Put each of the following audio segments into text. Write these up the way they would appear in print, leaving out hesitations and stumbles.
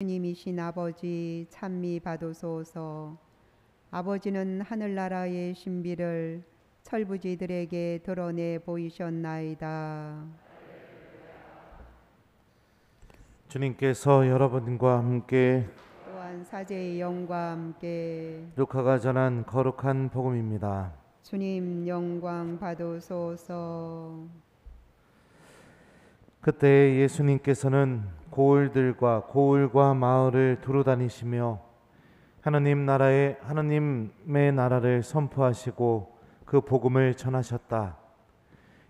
주님이신 아버지 찬미 받으소서. 아버지는 하늘나라의 신비를 철부지들에게 드러내 보이셨나이다. 주님께서 여러분과 함께 또한 사제의 영과 함께 루카가 전한 거룩한 복음입니다. 주님 영광 받으소서. 그때 예수님께서는 고을과 마을을 두루 다니시며 하나님의 나라를 선포하시고 그 복음을 전하셨다.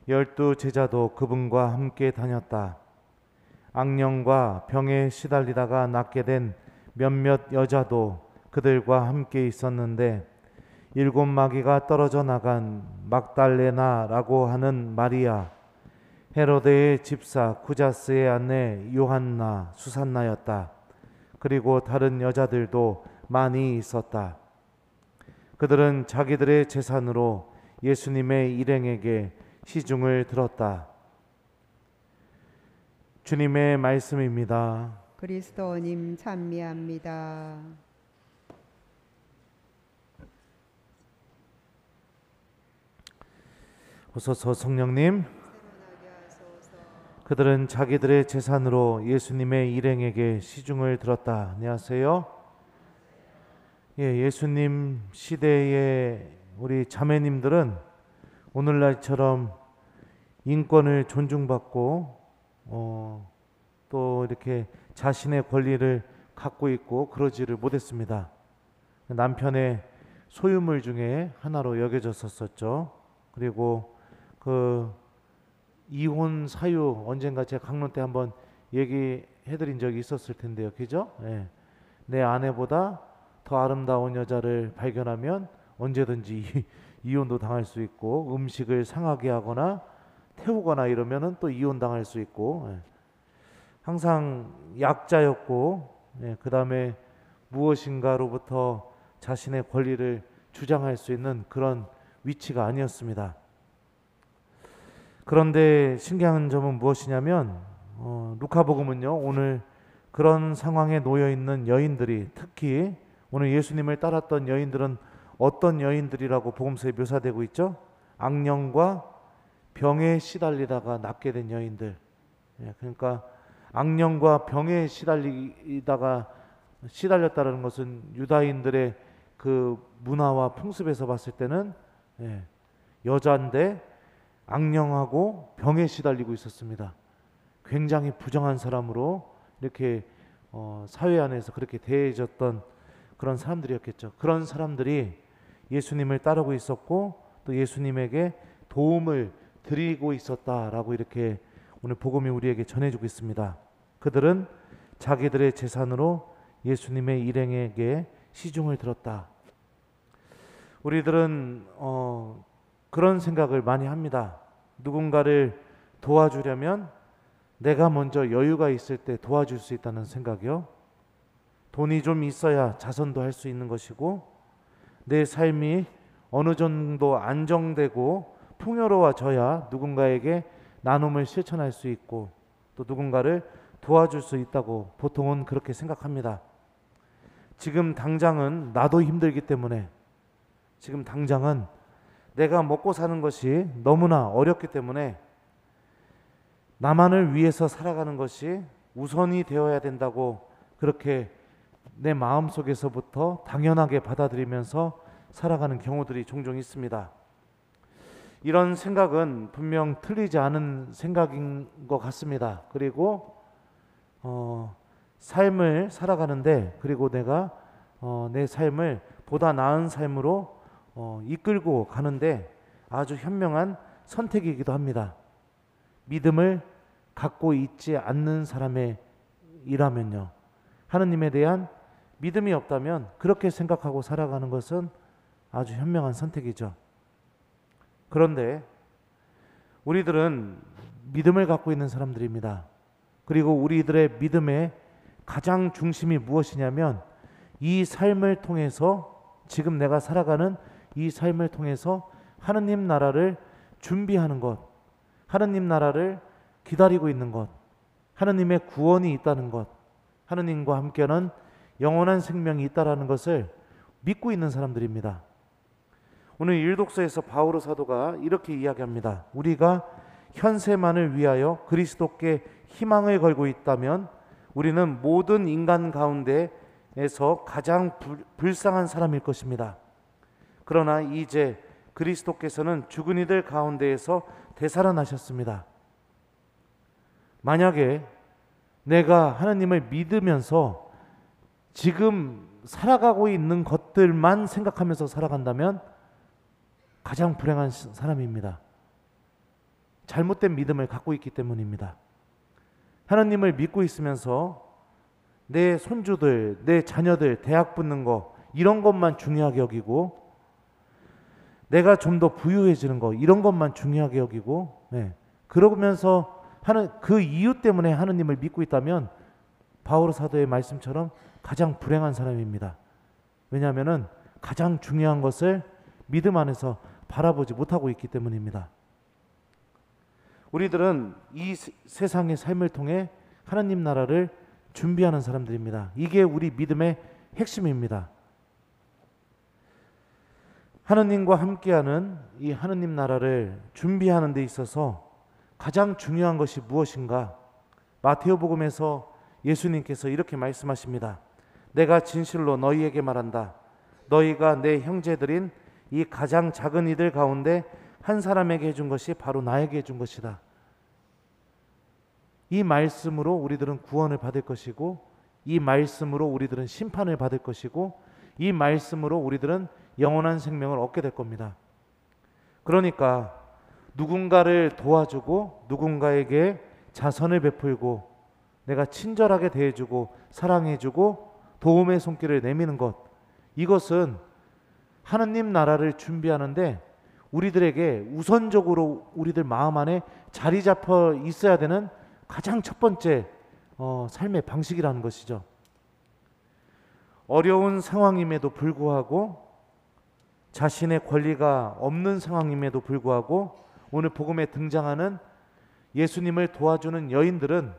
12 제자도 그분과 함께 다녔다. 악령과 병에 시달리다가 낫게 된 몇몇 여자도 그들과 함께 있었는데 7 마귀가 떨어져 나간 막달레나라고 하는 마리아, 헤로데의 집사 구자스의 아내 요한나, 수산나였다. 그리고 다른 여자들도 많이 있었다. 그들은 자기들의 재산으로 예수님의 일행에게 시중을 들었다. 주님의 말씀입니다. 그리스도님 찬미합니다. 오소서 성령님. 그들은 자기들의 재산으로 예수님의 일행에게 시중을 들었다. 안녕하세요. 예수님 시대의 우리 자매님들은 오늘날처럼 인권을 존중받고 또 이렇게 자신의 권리를 갖고 있고 그러지를 못했습니다. 남편의 소유물 중에 하나로 여겨졌었죠. 그리고 그 이혼 사유 언젠가 제가 강론 때 한번 얘기해드린 적이 있었을 텐데요. 그죠? 내 아내보다 더 아름다운 여자를 발견하면 언제든지 이혼도 당할 수 있고, 음식을 상하게 하거나 태우거나 이러면은 또 이혼 당할 수 있고, 항상 약자였고, 그 다음에 무엇인가로부터 자신의 권리를 주장할 수 있는 그런 위치가 아니었습니다. 그런데 신기한 점은 무엇이냐면 루카복음은요, 오늘 그런 상황에 놓여 있는 여인들이, 특히 오늘 예수님을 따랐던 여인들은 어떤 여인들이라고 복음서에 묘사되고 있죠? 악령과 병에 시달리다가 낫게 된 여인들. 그러니까 악령과 병에 시달렸다는 것은 유다인들의 그 문화와 풍습에서 봤을 때는 여자인데 악령하고 병에 시달리고 있었습니다. 굉장히 부정한 사람으로 이렇게 사회 안에서 그렇게 대해졌던 그런 사람들이었겠죠. 그런 사람들이 예수님을 따르고 있었고 또 예수님에게 도움을 드리고 있었다라고 이렇게 오늘 복음이 우리에게 전해주고 있습니다. 그들은 자기들의 재산으로 예수님의 일행에게 시중을 들었다. 우리들은 그런 생각을 많이 합니다. 누군가를 도와주려면 내가 먼저 여유가 있을 때 도와줄 수 있다는 생각이요. 돈이 좀 있어야 자선도 할 수 있는 것이고, 내 삶이 어느 정도 안정되고 풍요로워져야 누군가에게 나눔을 실천할 수 있고 또 누군가를 도와줄 수 있다고 보통은 그렇게 생각합니다. 지금 당장은 나도 힘들기 때문에, 지금 당장은 내가 먹고 사는 것이 너무나 어렵기 때문에 나만을 위해서 살아가는 것이 우선이 되어야 된다고 그렇게 내 마음속에서부터 당연하게 받아들이면서 살아가는 경우들이 종종 있습니다. 이런 생각은 분명 틀리지 않은 생각인 것 같습니다. 그리고 삶을 살아가는데, 그리고 내가 내 삶을 보다 나은 삶으로 이끌고 가는데 아주 현명한 선택이기도 합니다. 믿음을 갖고 있지 않는 사람의 일하면요, 하느님에 대한 믿음이 없다면 그렇게 생각하고 살아가는 것은 아주 현명한 선택이죠. 그런데 우리들은 믿음을 갖고 있는 사람들입니다. 그리고 우리들의 믿음의 가장 중심이 무엇이냐면, 이 삶을 통해서, 지금 내가 살아가는 이 삶을 통해서 하느님 나라를 준비하는 것, 하느님 나라를 기다리고 있는 것, 하느님의 구원이 있다는 것, 하느님과 함께하는 영원한 생명이 있다라는 것을 믿고 있는 사람들입니다. 오늘 일독서에서 바오로 사도가 이렇게 이야기합니다. 우리가 현세만을 위하여 그리스도께 희망을 걸고 있다면 우리는 모든 인간 가운데에서 가장 불쌍한 사람일 것입니다. 그러나 이제 그리스도께서는 죽은 이들 가운데에서 되살아나셨습니다. 만약에 내가 하나님을 믿으면서 지금 살아가고 있는 것들만 생각하면서 살아간다면 가장 불행한 사람입니다. 잘못된 믿음을 갖고 있기 때문입니다. 하나님을 믿고 있으면서 내 손주들, 내 자녀들 대학 붙는 거 이런 것만 중요하게 여기고 내가 좀 더 부유해지는 거 이런 것만 중요하게 여기고 그러면서 하는 그 이유 때문에 하나님을 믿고 있다면 바오로 사도의 말씀처럼 가장 불행한 사람입니다. 왜냐하면은 가장 중요한 것을 믿음 안에서 바라보지 못하고 있기 때문입니다. 우리들은 이 세상의 삶을 통해 하나님 나라를 준비하는 사람들입니다. 이게 우리 믿음의 핵심입니다. 하느님과 함께하는 이 하느님 나라를 준비하는 데 있어서 가장 중요한 것이 무엇인가? 마테오복음에서 예수님께서 이렇게 말씀하십니다. 내가 진실로 너희에게 말한다. 너희가 내 형제들인 이 가장 작은 이들 가운데 한 사람에게 해준 것이 바로 나에게 해준 것이다. 이 말씀으로 우리들은 구원을 받을 것이고 이 말씀으로 우리들은 심판을 받을 것이고 이 말씀으로 우리들은 영원한 생명을 얻게 될 겁니다. 그러니까 누군가를 도와주고 누군가에게 자선을 베풀고 내가 친절하게 대해주고 사랑해주고 도움의 손길을 내미는 것, 이것은 하느님 나라를 준비하는데 우리들에게 우선적으로 우리들 마음 안에 자리 잡혀 있어야 되는 가장 첫 번째 삶의 방식이라는 것이죠. 어려운 상황임에도 불구하고 자신의 권리가 없는 상황임에도 불구하고 오늘 복음에 등장하는 예수님을 도와주는 여인들은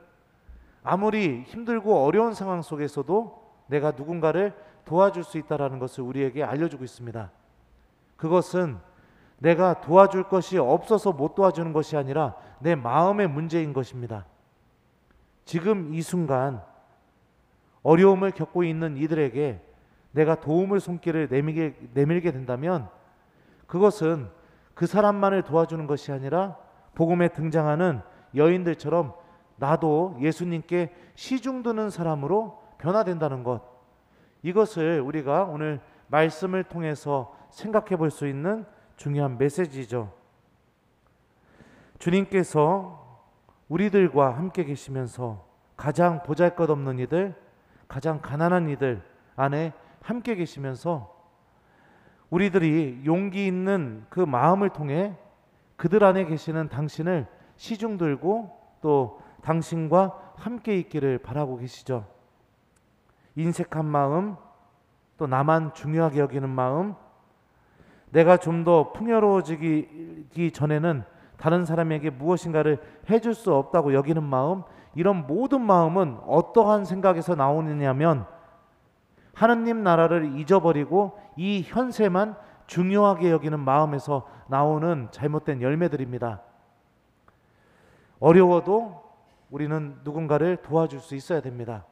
아무리 힘들고 어려운 상황 속에서도 내가 누군가를 도와줄 수 있다는 것을 우리에게 알려주고 있습니다. 그것은 내가 도와줄 것이 없어서 못 도와주는 것이 아니라 내 마음의 문제인 것입니다. 지금 이 순간 어려움을 겪고 있는 이들에게 내가 도움을 손길을 내밀게 된다면 그것은 그 사람만을 도와주는 것이 아니라 복음에 등장하는 여인들처럼 나도 예수님께 시중드는 사람으로 변화된다는 것, 이것을 우리가 오늘 말씀을 통해서 생각해 볼 수 있는 중요한 메시지죠. 주님께서 우리들과 함께 계시면서 가장 보잘것없는 이들, 가장 가난한 이들 안에 함께 계시면서 우리들이 용기 있는 그 마음을 통해 그들 안에 계시는 당신을 시중들고 또 당신과 함께 있기를 바라고 계시죠. 인색한 마음, 또 나만 중요하게 여기는 마음, 내가 좀 더 풍요로워지기 전에는 다른 사람에게 무엇인가를 해줄 수 없다고 여기는 마음, 이런 모든 마음은 어떠한 생각에서 나오느냐면 하느님 나라를 잊어버리고 이 현세만 중요하게 여기는 마음에서 나오는 잘못된 열매들입니다. 어려워도 우리는 누군가를 도와줄 수 있어야 됩니다.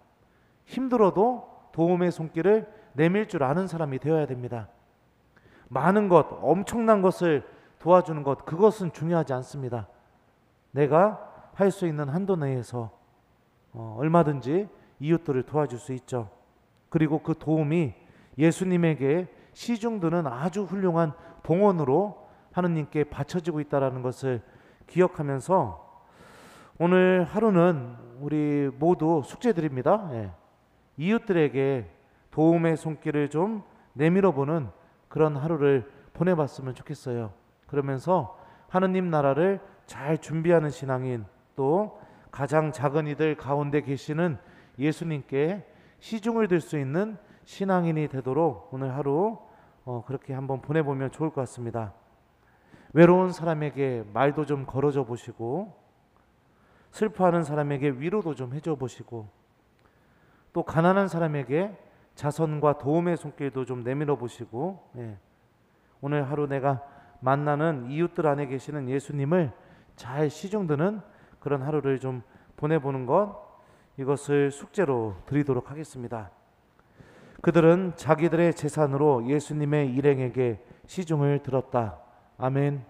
힘들어도 도움의 손길을 내밀 줄 아는 사람이 되어야 됩니다. 많은 것, 엄청난 것을 도와주는 것, 그것은 중요하지 않습니다. 내가 할 수 있는 한도 내에서 얼마든지 이웃들을 도와줄 수 있죠. 그리고 그 도움이 예수님에게 시중드는 아주 훌륭한 봉헌으로 하느님께 바쳐지고 있다는 것을 기억하면서 오늘 하루는 우리 모두 숙제드립니다. 이웃들에게 도움의 손길을 좀 내밀어보는 그런 하루를 보내봤으면 좋겠어요. 그러면서 하느님 나라를 잘 준비하는 신앙인, 또 가장 작은 이들 가운데 계시는 예수님께 시중을 들 수 있는 신앙인이 되도록 오늘 하루 그렇게 한번 보내보면 좋을 것 같습니다. 외로운 사람에게 말도 좀 걸어줘 보시고, 슬퍼하는 사람에게 위로도 좀 해줘 보시고, 또 가난한 사람에게 자선과 도움의 손길도 좀 내밀어 보시고, 예. 오늘 하루 내가 만나는 이웃들 안에 계시는 예수님을 잘 시중드는 그런 하루를 좀 보내보는 것, 이것을 숙제로 드리도록 하겠습니다. 그들은 자기들의 재산으로 예수님의 일행에게 시중을 들었다. 아멘.